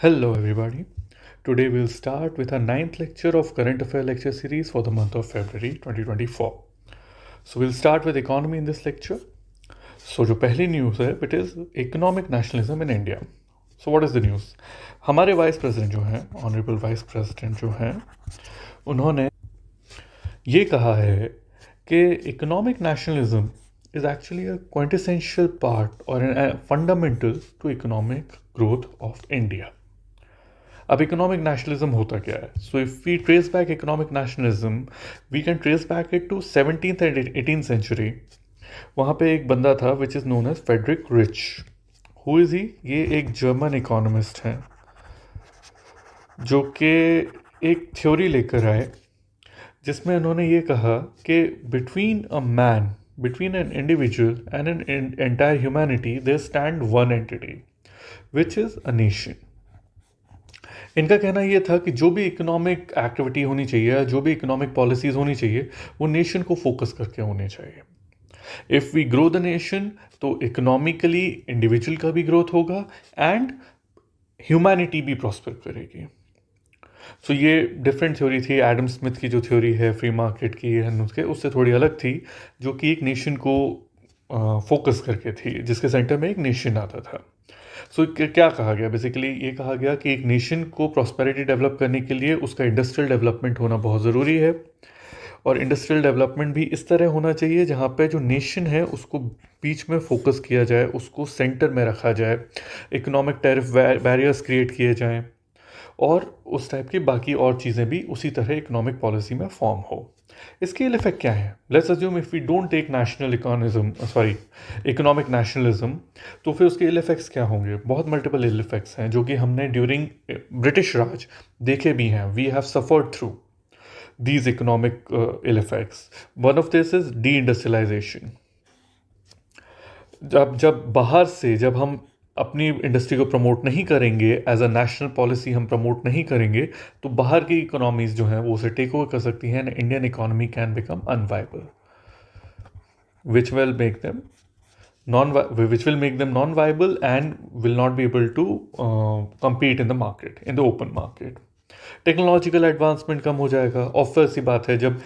Hello, everybody. Today we'll start with our ninth lecture of Current Affair lecture series for the month of February 2024. So we'll start with economy in this lecture. So जो पहली news है it is economic nationalism in India. So what is the news? हमारे vice president जो हैं, honourable vice president जो हैं, उन्होंने ये कहा है कि economic nationalism is actually a quintessential part or a fundamental to economic growth of India. अब इकोनॉमिक नेशनलिज्म होता क्या है? So if we trace back economic nationalism we can trace back it to 17th and 18th century. वहाँ पे एक बंदा था which is known as Friedrich Rich. Who is he? ये एक जर्मन इकोनॉमिस्ट हैं जो कि एक थ्योरी लेकर आए जिसमें उन्होंने ये कहा कि between a man, between an individual and an entire humanity there stand one entity which is a nation. इनका कहना यह था कि जो भी इकोनॉमिक एक्टिविटी होनी चाहिए, जो भी इकोनॉमिक पॉलिसीज़ होनी चाहिए, वो नेशन को फोकस करके होने चाहिए. If we grow the nation तो इकोनॉमिकली इंडिविजुअल का भी ग्रोथ होगा एंड ह्यूमैनिटी भी प्रॉस्पर करेगी. सो ये डिफरेंट थ्योरी थी. एडम स्मिथ की जो थ्योरी है फ्री मार्केट की है उससे थोड़ी अलग थी, जो कि एक नेशन को फोकस करके थी, जिसके सेंटर में एक नेशन आता था. सो क्या कहा गया? बेसिकली ये कहा गया कि एक नेशन को प्रॉस्पेरिटी डेवलप करने के लिए उसका इंडस्ट्रियल डेवलपमेंट होना बहुत ज़रूरी है, और इंडस्ट्रियल डेवलपमेंट भी इस तरह होना चाहिए जहाँ पे जो नेशन है उसको बीच में फोकस किया जाए, उसको सेंटर में रखा जाए, इकोनॉमिक टैरिफ बैरियर्स क्रिएट किए जाएं, और उस टाइप की बाकी और चीज़ें भी उसी तरह इकोनॉमिक पॉलिसी में फॉर्म हो. इसके इफेक्ट क्या है? Let's assume if we don't take national economic nationalism, तो फिर उसके इल इफेक्ट्स क्या होंगे? बहुत मल्टीपल इल इफेक्ट्स हैं जो कि हमने ड्यूरिंग ब्रिटिश राज देखे भी हैं. We have suffered through these economic ill effects. One of this is deindustrialisation. जब बाहर से जब हम अपनी इंडस्ट्री को प्रमोट नहीं करेंगे, एज अ नेशनल पॉलिसी हम प्रमोट नहीं करेंगे, तो बाहर की इकोनॉमीज जो हैं वो उसे टेक ओवर कर सकती हैं and Indian economy can become unviable, which will make them non viable and will not be able to compete in the market, in the open market. Technological advancement कम हो जाएगा. ऑब्वियस सी बात है, जब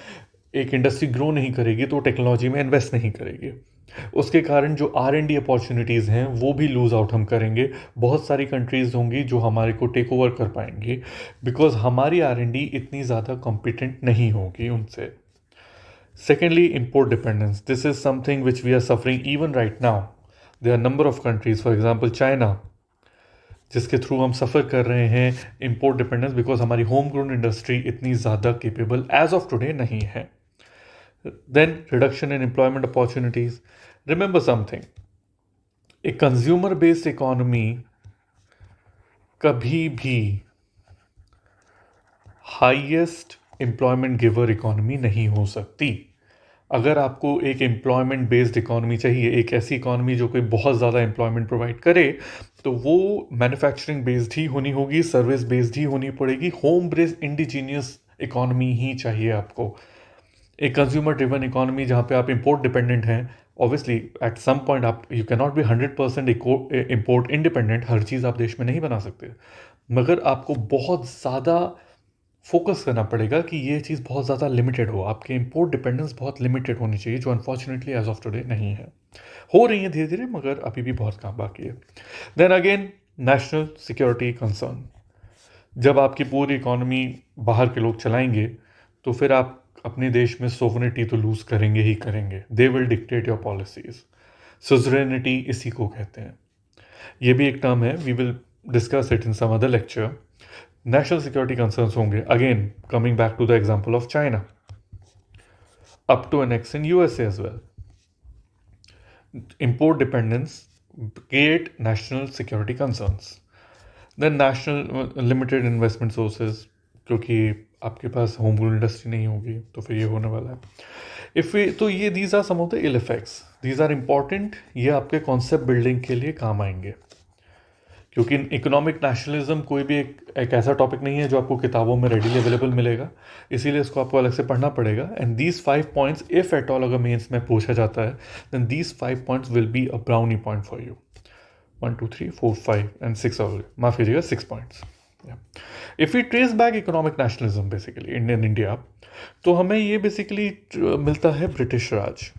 एक इंडस्ट्री ग्रो नहीं करेगी तो टेक्नोलॉजी में इन्वेस्ट नहीं करेगी. उसके कारण जो R&D अपॉर्चुनिटीज़ हैं वो भी लूज़ आउट हम करेंगे. बहुत सारी कंट्रीज़ होंगी जो हमारे को टेक ओवर कर पाएंगी बिकॉज हमारी R&D इतनी ज़्यादा कॉम्पिटेंट नहीं होगी उनसे. Secondly, import dependence. This is something which we are suffering even right now. There are a number of countries, for example China, जिसके थ्रू हम सफ़र कर रहे हैं इम्पोर्ट डिपेंडेंस, बिकॉज हमारी होम ग्रोन इंडस्ट्री इतनी ज़्यादा केपेबल एज ऑफ टुडे नहीं है. Then reduction in employment opportunities. Remember something, a consumer based economy कभी भी हाईएस्ट एम्प्लॉयमेंट गिवर इकोनॉमी नहीं हो सकती. अगर आपको एक एम्प्लॉयमेंट बेस्ड इकोनॉमी चाहिए, एक ऐसी इकोनॉमी जो कोई बहुत ज़्यादा एम्प्लॉयमेंट प्रोवाइड करे, तो वो मैन्युफैक्चरिंग बेस्ड ही होनी होगी, सर्विस बेस्ड ही होनी पड़ेगी. होम बेस्ड इंडिजीनियस इकोनॉमी ही चाहिए आपको. एक कंज्यूमर ड्रिवन इकोनॉमी जहाँ पे आप इम्पोर्ट डिपेंडेंट हैं, ऑब्वियसली एट सम पॉइंट आप you can not be 100% import independent. हर चीज़ आप देश में नहीं बना सकते, मगर आपको बहुत ज़्यादा फोकस करना पड़ेगा कि ये चीज़ बहुत ज़्यादा लिमिटेड हो. आपके इंपोर्ट डिपेंडेंस बहुत लिमिटेड होनी चाहिए, जो अनफॉर्चुनेटली एज ऑफ टुडे नहीं है. हो रही है धीरे धीरे, मगर अभी भी बहुत काम बाकी है. Then again national security concern. जब आपकी पूरी इकोनॉमी बाहर के लोग चलाएंगे तो फिर आप अपने देश में सोवरेनिटी तो लूज़ करेंगे ही करेंगे. They will dictate your policies. Suzerainty इसी को कहते हैं. ये भी एक टर्म है, we will discuss it in some other lecture. National security concerns होंगे. Again coming back to the example of China, up to an extent USA as well. import dependence create national security concerns. Then national limited investment sources, क्योंकि आपके पास home grown industry नहीं होगी तो फिर ये होने वाला है. इफ़ वी तो ये these are some of the ill effects. These are important. ये आपके कॉन्सेप्ट बिल्डिंग के लिए काम आएंगे, क्योंकि इकोनॉमिक नेशनलिज्म कोई भी एक ऐसा टॉपिक नहीं है जो आपको किताबों में रेडीली अवेलेबल मिलेगा. इसीलिए इसको आपको अलग से पढ़ना पड़ेगा. And these 5 points if at all अगर मेंस में पूछा जाता है, then these 5 points will be a brownie point for you. 1 2 3 4 5 and 6 हो गए, माफ कीजिएगा 6 points. If we trace back economic nationalism basically Indian India, तो हमें ये बेसिकली मिलता है ब्रिटिश राज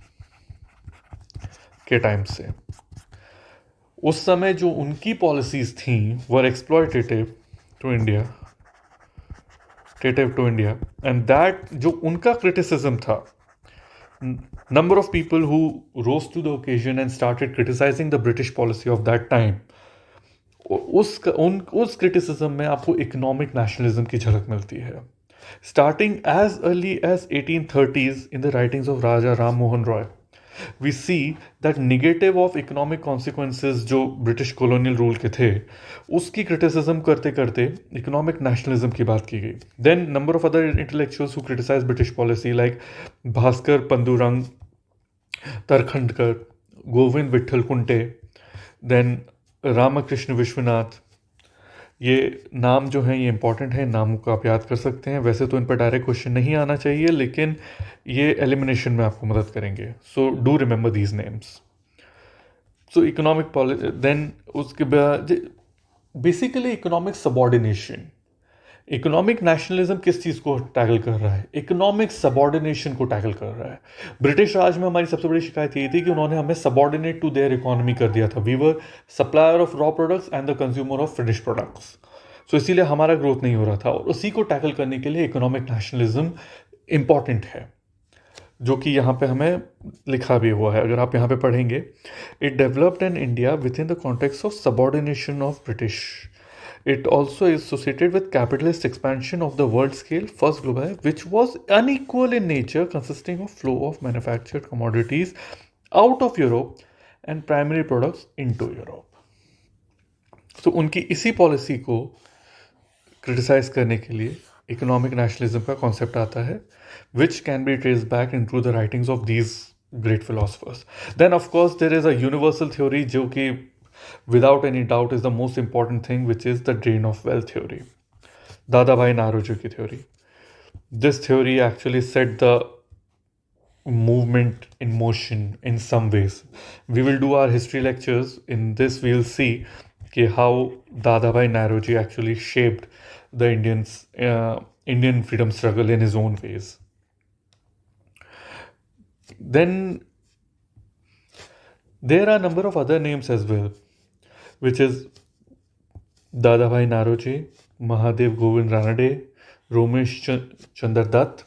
के टाइम से. उस समय जो उनकी पॉलिसीज थी were exploitative to India, and that जो उनका क्रिटिसिज्म था, number of people who rose to the occasion and started criticizing the British policy of that time, उस क्रिटिसिज्म में आपको इकोनॉमिक नेशनलिज्म की झलक मिलती है. Starting as early as 1830s in the writings of Raja Ram Mohan Roy, we see that negative of economic consequences जो British colonial rule के थे, उसकी क्रिटिसिज्म करते करते इकोनॉमिक नेशनलिज्म की बात की गई. Then number of other intellectuals who criticise British policy like Bhaskar Pandurang, Tarkhadkar, Govind Vithal Kunte, then Ramkrishna Vishwanath. ये नाम जो हैं ये इंपॉर्टेंट है, नामों को आप याद कर सकते हैं. वैसे तो इन पर डायरेक्ट क्वेश्चन नहीं आना चाहिए, लेकिन ये एलिमिनेशन में आपको मदद करेंगे. So do remember these names. So economic policy, then उसके बाद basically economic subordination. Economic nationalism किस चीज़ को टैकल कर रहा है? इकोनॉमिक सबॉर्डिनेशन को टैकल कर रहा है. ब्रिटिश राज में हमारी सबसे बड़ी शिकायत ये थी कि उन्होंने हमें सबॉर्डिनेट टू देयर इकोनॉमी कर दिया था. We were supplier of raw products and the consumer of finish products. So इसीलिए हमारा ग्रोथ नहीं हो रहा था, और उसी को टैकल करने के लिए इकोनॉमिक नेशनलिज्म इंपॉर्टेंट है, जो कि यहाँ पे हमें लिखा भी हुआ है. अगर आप यहाँ पे पढ़ेंगे, it developed in India with in the context of subordination of British. It also is associated with capitalist expansion of the world scale, first global, which was unequal in nature, consisting of flow of manufactured commodities out of Europe and primary products into Europe. तो उनकी इसी policy को criticise करने के लिए economic nationalism का concept आता है, which can be traced back into the writings of these great philosophers. Then of course there is a universal theory जो कि without any doubt is the most important thing, which is the drain of wealth theory. Dadabhai Naoroji ki theory. This theory actually set the movement in motion in some ways. We will do our history lectures. In this we will see how Dadabhai Naoroji actually shaped the Indian freedom struggle in his own ways. Then there are a number of other names as well, which is Dadabhai Naoroji, Mahadev Govind Ranade, Romesh Chandra Dutt,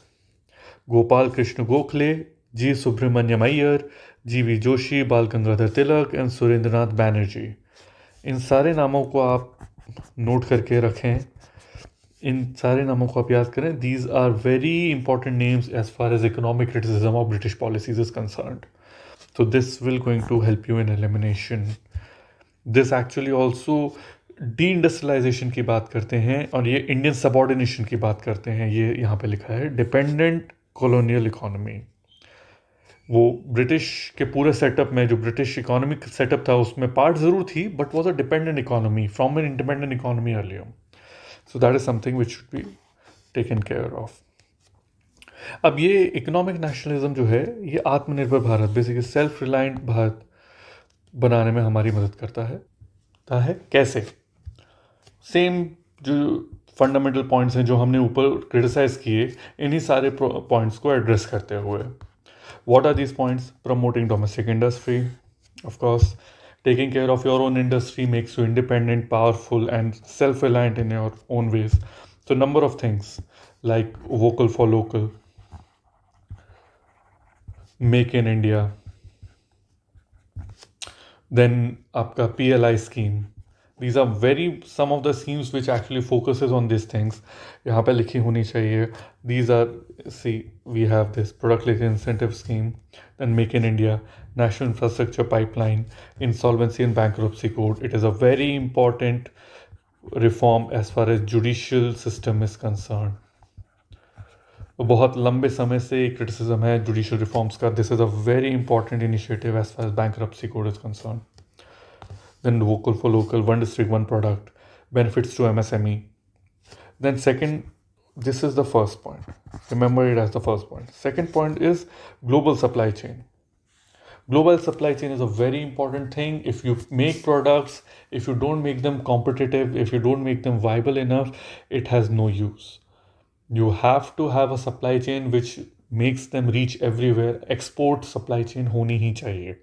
Gopal Krishna Gokhale, G. Subramanyam Iyer, G.V. Joshi, Bal Gangadhar Tilak and Surendranath Banerjee. इन सारे नामों को आप note करके रखें, इन सारे नामों को आप याद करें. These are very important names as far as economic criticism of British policies is concerned. So this will going to help you in elimination. This actually also de-industrialization की बात करते हैं, और ये इंडियन सबॉर्डिनेशन की बात करते हैं. ये यहाँ पे लिखा है डिपेंडेंट कॉलोनियल इकोनॉमी. वो ब्रिटिश के पूरे सेटअप में, जो ब्रिटिश इकोनॉमिक सेटअप था, उसमें पार्ट ज़रूर थी, but was a dependent economy from an independent economy earlier. So that is something which should be taken care of. अब ये इकोनॉमिक नेशनलिज्म जो है, ये आत्मनिर्भर Bharat, basically self reliant Bharat बनाने में हमारी मदद करता है. कैसे? सेम जो फंडामेंटल पॉइंट्स हैं जो हमने ऊपर क्रिटिसाइज किए, इन्हीं सारे पॉइंट्स को एड्रेस करते हुए. What are these points? Promoting domestic industry, of course. Taking care of your own industry makes you independent, powerful and self reliant in your own ways. So number of things like vocal for local, make in India, then आपका PLI scheme. These are some of the schemes which actually focuses on these things. यहाँ पे लिखी होनी चाहिए. These are, see, we have this product linked incentive scheme, then make in India, national infrastructure pipeline, insolvency and bankruptcy code. It is a very important reform as far as judicial system is concerned. बहुत लंबे समय से criticism है judicial reforms का. This is a very important initiative as far as bankruptcy code is concern. Then vocal for local, one district one product, benefits to MSME. Then second, this is the first point. Remember it as the first point. Second point is global supply chain. Global supply chain is a very important thing. If you make products, if you don't make them competitive, if you don't make them viable enough, it has no use. You have to have a supply chain which makes them reach everywhere. Export supply chain होनी ही चाहिए.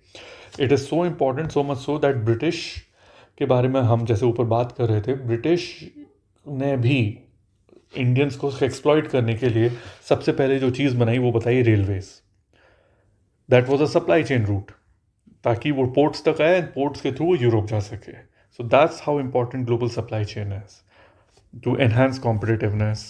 It is so important, so much so that British के बारे में हम जैसे ऊपर बात कर रहे थे, ब्रिटिश ने भी इंडियंस को एक्सप्लॉइट करने के लिए सबसे पहले जो चीज़ बनाई वो बताई railways. That was a supply chain route, ताकि वो पोर्ट्स तक आए, पोर्ट्स के थ्रू यूरोप जा सके. So that's how important global supply chain is to enhance competitiveness.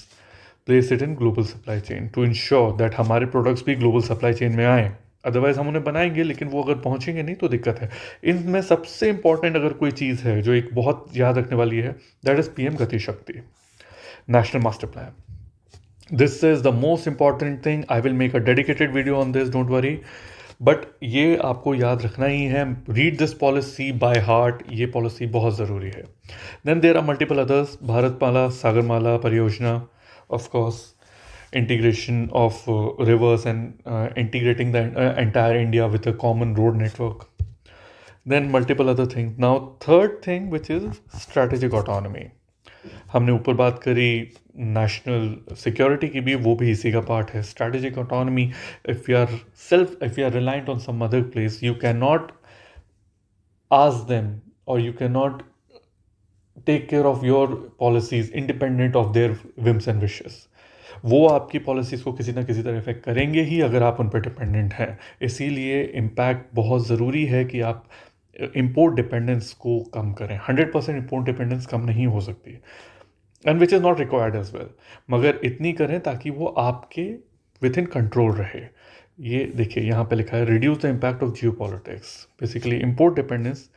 Place it in global supply chain to ensure that हमारे products भी global supply chain में आए. अदरवाइज हम उन्हें बनाएंगे लेकिन वो अगर पहुंचेंगे नहीं तो दिक्कत है. इनमें सबसे इंपॉर्टेंट अगर कोई चीज़ है जो एक बहुत याद रखने वाली है, that is PM Gati Shakti national master plan. This is the most important thing. I will make a dedicated video on this, don't worry. But ये आपको याद रखना ही है. Read this policy by heart. ये पॉलिसी बहुत ज़रूरी है. Then there are multiple others. Bharatmala, Sagarmala परियोजना, of course integration of rivers and integrating the entire India with a common road network. Then multiple other things. Now third thing, which is strategic autonomy. हमने ऊपर बात करी national security की भी, वो भी इसी का पार्ट है. Strategic autonomy. If you are reliant on some other place, you can not ask them और you can not take care of your policies independent of their whims and wishes. वो आपकी पॉलिसीज़ को किसी ना किसी तरह effect करेंगे ही अगर आप उन पर डिपेंडेंट हैं. इसीलिए इम्पैक्ट बहुत ज़रूरी है कि आप इम्पोर्ट डिपेंडेंस को कम करें. 100% इम्पोर्ट डिपेंडेंस कम नहीं हो सकती, and which is not required as well, मगर इतनी करें ताकि वो आपके विद इन कंट्रोल रहे. ये देखिए यहाँ पे लिखा है, reduce the impact of Jio politics. Basically import dependence.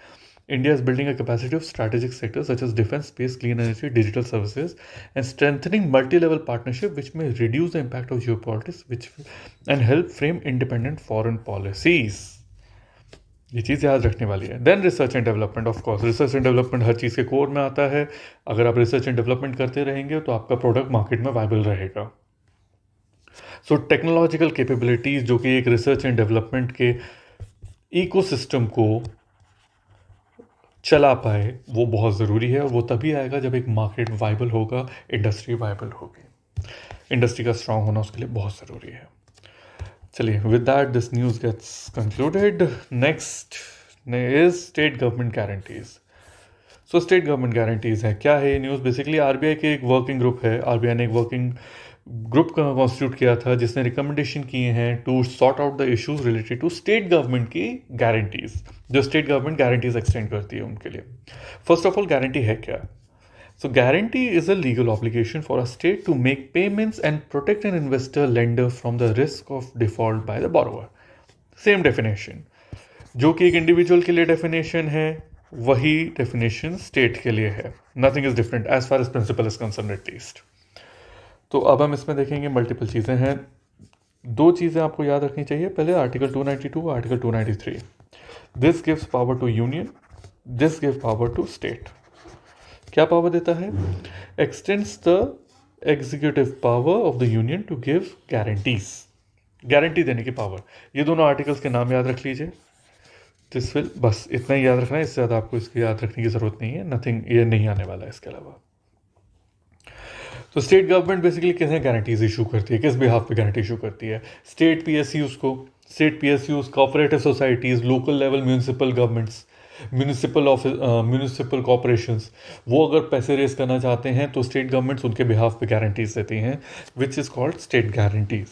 India is building a capacity of strategic sectors such as defense, space, clean energy, digital services, and strengthening multi-level partnership which may reduce the impact of geopolitics and help frame independent foreign policies. ये चीज़ याद रखने वाली है. Then research and development. Of course research and development हर चीज़ के core में आता है. अगर आप रिसर्च एंड डेवलपमेंट करते रहेंगे तो आपका प्रोडक्ट मार्केट में वायबल रहेगा. सो टेक्नोलॉजिकल कैपेबिलिटीज जो कि एक रिसर्च एंड डेवलपमेंट के इकोसिस्टम को चला पाए, वो बहुत ज़रूरी है. और वो तभी आएगा जब एक मार्केट वाइबल होगा, इंडस्ट्री वाइबल होगी. इंडस्ट्री का स्ट्रांग होना उसके लिए बहुत ज़रूरी है. चलिए, with that this news gets concluded. Next is state government guarantees. So state government guarantees है क्या है ये न्यूज़? बेसिकली आरबीआई के एक वर्किंग ग्रुप है. आरबीआई ने एक वर्किंग ग्रुप का कॉन्स्टिट्यूट किया था जिसने रिकमेंडेशन किए हैं to sort out the issues related to state government की गारंटीज, जो स्टेट गवर्नमेंट गारंटीज एक्सटेंड करती है उनके लिए. फर्स्ट ऑफ ऑल, गारंटी है क्या? So guarantee is a legal obligation for a state to make payments and protect an investor lender from the risk of default by the borrower. Same definition जो कि एक individual के लिए definition है, वही definition state के लिए है. Nothing is different as far as principle is concern at least. तो अब हम इसमें देखेंगे मल्टीपल चीज़ें हैं. दो चीज़ें आपको याद रखनी चाहिए. पहले article 292 article 293. This gives power to union, this give power to state. क्या पावर देता है? Extends the executive power of the union to give guarantees. Guarantee देने की पावर. ये दोनों आर्टिकल्स के नाम याद रख लीजिए. दिस विल, बस इतना ही याद रखना है, इससे ज़्यादा आपको इसकी याद रखने की ज़रूरत नहीं है. नथिंग, ये नहीं आने वाला है इसके अलावा. तो स्टेट गवर्नमेंट बेसिकली किसे गारंटीज इशू करती है, किस बिहाफ पे गारंटी इशू करती है? स्टेट पीएसयूज को. State PSUs, cooperative societies, local level municipal governments, municipal corporations, वो अगर पैसे रेज करना चाहते हैं तो स्टेट गवर्नमेंट्स उनके बिहाफ पे गारंटीज देती हैं, which is called state guarantees.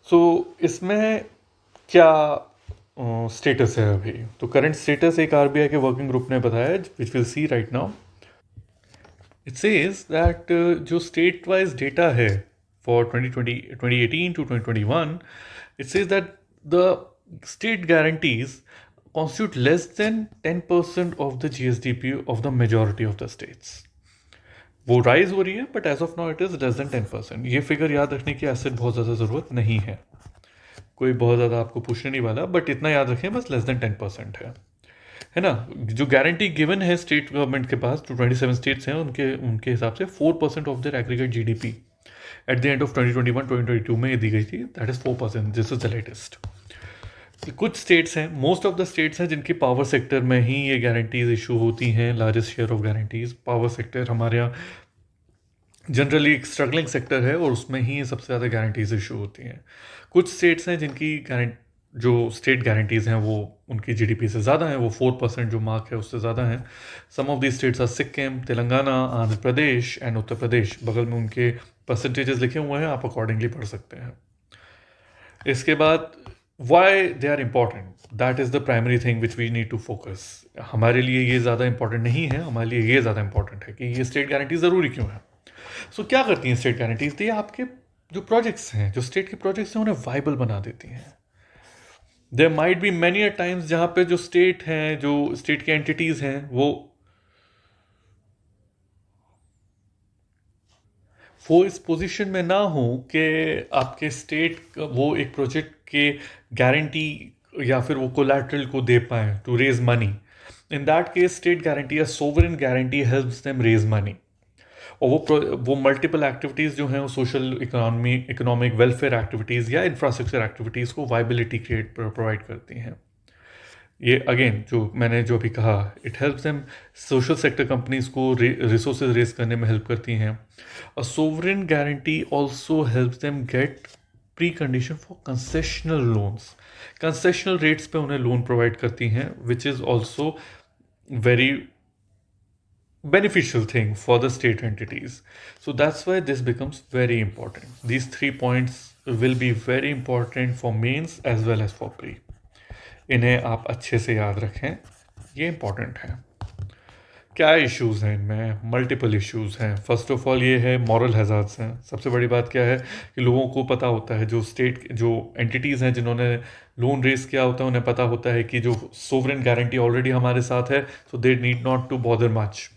So इसमें क्या स्टेटस है अभी? तो करंट स्टेटस एक आरबीआई के वर्किंग ग्रुप ने बताया, which will see right now. It says that जो state wise data है for 2018 to 2021, it says that the state guarantees constitute less than 10% of the GSDP of the majority of the states. वो rise हो रही है, but as of now it is less than 10%. ये figure याद रखने की ऐसे बहुत ज़्यादा ज़रूरत नहीं है, कोई बहुत ज़्यादा आपको पूछने नहीं वाला, बट इतना याद रखें बस, लेस देन 10% है ना. जो गारंटी गिवन है स्टेट गवर्नमेंट के पास, जो 27 स्टेट्स हैं उनके हिसाब से 4% of their aggregate GDP at the end of 2021-2022 में दी गई थी. That is 4%. This is the latest. कुछ स्टेट्स हैं, मोस्ट ऑफ द स्टेट्स हैं जिनकी पावर सेक्टर में ही ये गारंटीज इशू होती हैं, largest share of guarantees. Power sector हमारे यहाँ जनरली एक स्ट्रगलिंग सेक्टर है और उसमें ही सबसे ज़्यादा गारंटीज इशू होती हैं। कुछ स्टेट्स हैं जिनकी जो स्टेट गारंटीज़ हैं वो उनकी जीडीपी से ज़्यादा हैं, वो 4% जो मार्क है उससे ज़्यादा हैं। Some of the states are Sikkim, Telangana, Andhra Pradesh and Uttar Pradesh. बगल में उनके परसेंटेजेस लिखे हुए हैं, आप अकॉर्डिंगली पढ़ सकते हैं। इसके बाद why they are important, that is the primary thing which we need to focus. हमारे लिए ये ज़्यादा इंपॉर्टेंट नहीं है, हमारे लिए ये ज़्यादा इंपॉर्टेंट है कि ये स्टेट गारंटी ज़रूरी क्यों है। सो क्या करती हैं स्टेट गारंटीज? ये आपके जो प्रोजेक्ट्स हैं, जो स्टेट के प्रोजेक्ट्स हैं, उन्हें वाइबल बना देती हैं। There might be many a times जहाँ पे जो स्टेट हैं, जो स्टेट के एंटिटीज हैं, वो इस पोजीशन में ना हो कि आपके स्टेट वो एक प्रोजेक्ट के गारंटी या फिर वो कोलैटरल को दे पाए to raise money. In that case state guarantee या sovereign guarantee helps them raise money. और वो मल्टीपल एक्टिविटीज़ जो हैं, वो सोशल इकोनॉमिक वेलफेयर एक्टिविटीज़ या इंफ्रास्ट्रक्चर एक्टिविटीज़ को वाइबिलिटी प्रोवाइड करती हैं। ये अगेन जो मैंने जो भी कहा, it helps them, social sector companies को रिसोर्सेज रेज करने में हेल्प करती हैं। A sovereign guarantee also helps them get precondition for concessional loans. Concessional rates पे उन्हें लोन प्रोवाइड करती हैं, which is also very beneficial thing for the state entities. So that's why this becomes very important. These 3 points will be very important for mains as well as for pre. इन्हें आप अच्छे से याद रखें, ये important है। क्या issues हैं इनमें? मल्टीपल इश्यूज़ हैं। फर्स्ट ऑफ ऑल ये है मॉरल हैज़ार्ड्स हैं। सबसे बड़ी बात क्या है कि लोगों को पता होता है, जो स्टेट जो एंटिटीज़ हैं जिन्होंने लोन रेज किया होता है, उन्हें पता होता है कि जो सोवरेन गारंटी ऑलरेडी हमारे साथ है, so they need not to bother much.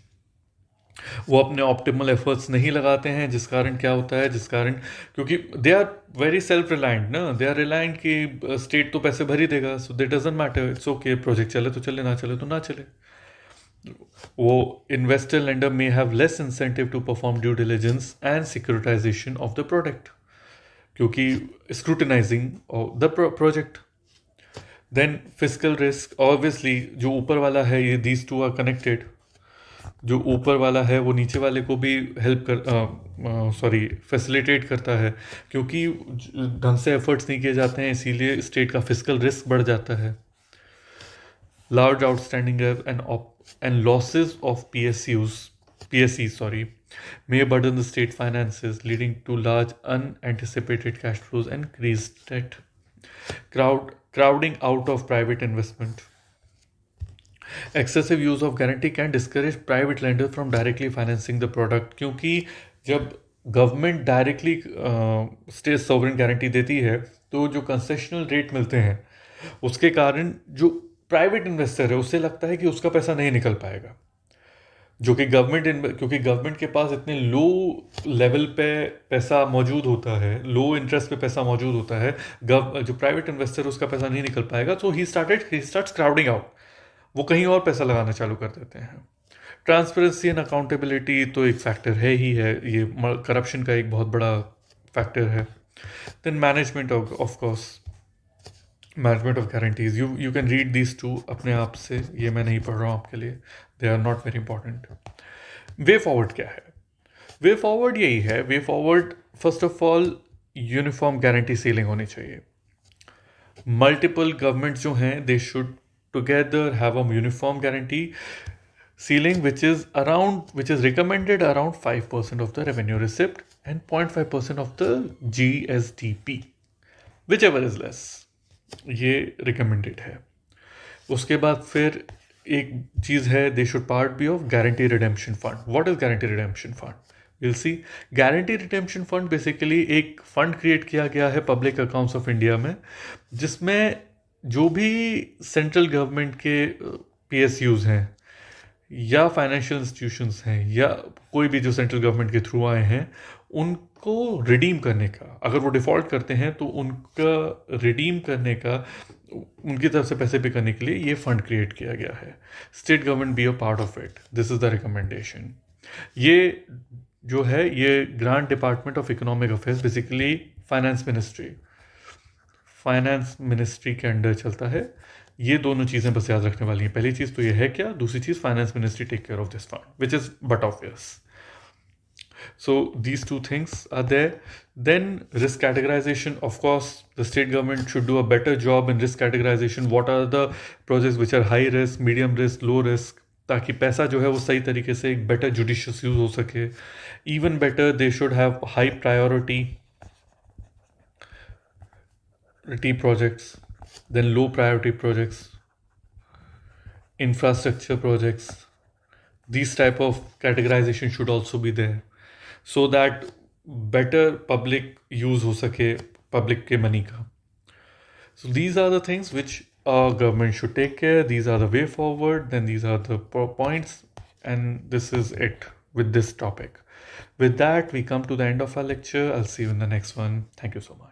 वो अपने ऑप्टिमल एफर्ट्स नहीं लगाते हैं, जिस कारण क्या होता है, जिस कारण क्योंकि they are very self reliant ना, दे आर रिलायंट कि स्टेट तो पैसे भर ही देगा, so that doesn't matter, it's okay, project चले तो चले, ना चले तो ना चले। वो investor lender may have less incentive to perform due diligence and securitisation of the product, क्योंकि scrutinising of the project. Then physical risk, obviously जो ऊपर वाला है, ये दीज टू आर कनेक्टेड। जो ऊपर वाला है वो नीचे वाले को भी हेल्प फैसिलिटेट करता है, क्योंकि ढंग से एफर्ट्स नहीं किए जाते हैं, इसीलिए स्टेट का फिजिकल रिस्क बढ़ जाता है। Large outstanding and losses of PSE may burden the state finances, leading to large unanticipated cash flows and increased debt. Crowding out of private investment. Excessive use of guarantee can discourage private lenders from directly financing the product, क्योंकि जब government directly state sovereign guarantee देती है, तो जो concessional rate मिलते हैं उसके कारण जो प्राइवेट इन्वेस्टर है उसे लगता है कि उसका पैसा नहीं निकल पाएगा, जो कि क्योंकि गवर्नमेंट के पास इतने लो लेवल पे पैसा मौजूद होता है, लो इंटरेस्ट पे पैसा मौजूद होता है, जो प्राइवेट इन्वेस्टर उसका पैसा नहीं निकल पाएगा, तो ही स्टार्ट्स क्राउडिंग आउट, वो कहीं और पैसा लगाना चालू कर देते हैं। ट्रांसपेरेंसी एंड अकाउंटेबिलिटी तो एक फैक्टर है ही है, ये करप्शन का एक बहुत बड़ा फैक्टर है। Then management of course, management of guarantees, you can read these too अपने आप से, ये मैं नहीं पढ़ रहा हूँ आपके लिए, they are not very important. Way forward क्या है? वे फॉरवर्ड यही है, way forward first of all uniform guarantee ceiling होनी चाहिए। मल्टीपल गवर्नमेंट जो हैं, they should together have a uniform guarantee ceiling which is recommended around 5% of the revenue receipt and 0.5% of the GSDP, whichever is less, ये recommended है। उसके बाद फिर एक चीज़ है, they should part be of guarantee redemption fund. What is guarantee redemption fund? We'll see. Guarantee redemption fund basically एक fund create किया गया है पब्लिक अकाउंट्स ऑफ इंडिया में, जिसमें जो भी सेंट्रल गवर्नमेंट के PSUs हैं या फाइनेंशियल इंस्टीट्यूशंस हैं या कोई भी जो सेंट्रल गवर्नमेंट के थ्रू आए हैं, उनको रिडीम करने का, अगर वो डिफ़ॉल्ट करते हैं तो उनका रिडीम करने का, उनकी तरफ से पैसे पे करने के लिए ये फंड क्रिएट किया गया है। State government be a part of it, this is the recommendation. ये जो है, ये grant department of economic affairs, basically finance ministry, finance ministry के अंडर चलता है। ये दोनों चीज़ें बस याद रखने वाली हैं। पहली चीज़ तो ये है क्या, दूसरी चीज़ finance ministry take care of this fund which is but obvious. So these two things are there. Then risk categorization, of course, the state government should do a better job in risk categorization. What are the projects which are high risk, medium risk, low risk, ताकि पैसा जो है वो सही तरीके से एक better judicious use हो सके. Even better they should have high priority projects, then low priority projects, infrastructure projects. These type of categorization should also be there so that better public use हो सके public के money का. So these are the things which our government should take care. These are the way forward. Then these are the points, and this is it with this topic. With that, we come to the end of our lecture. I'll see you in the next one. Thank you so much.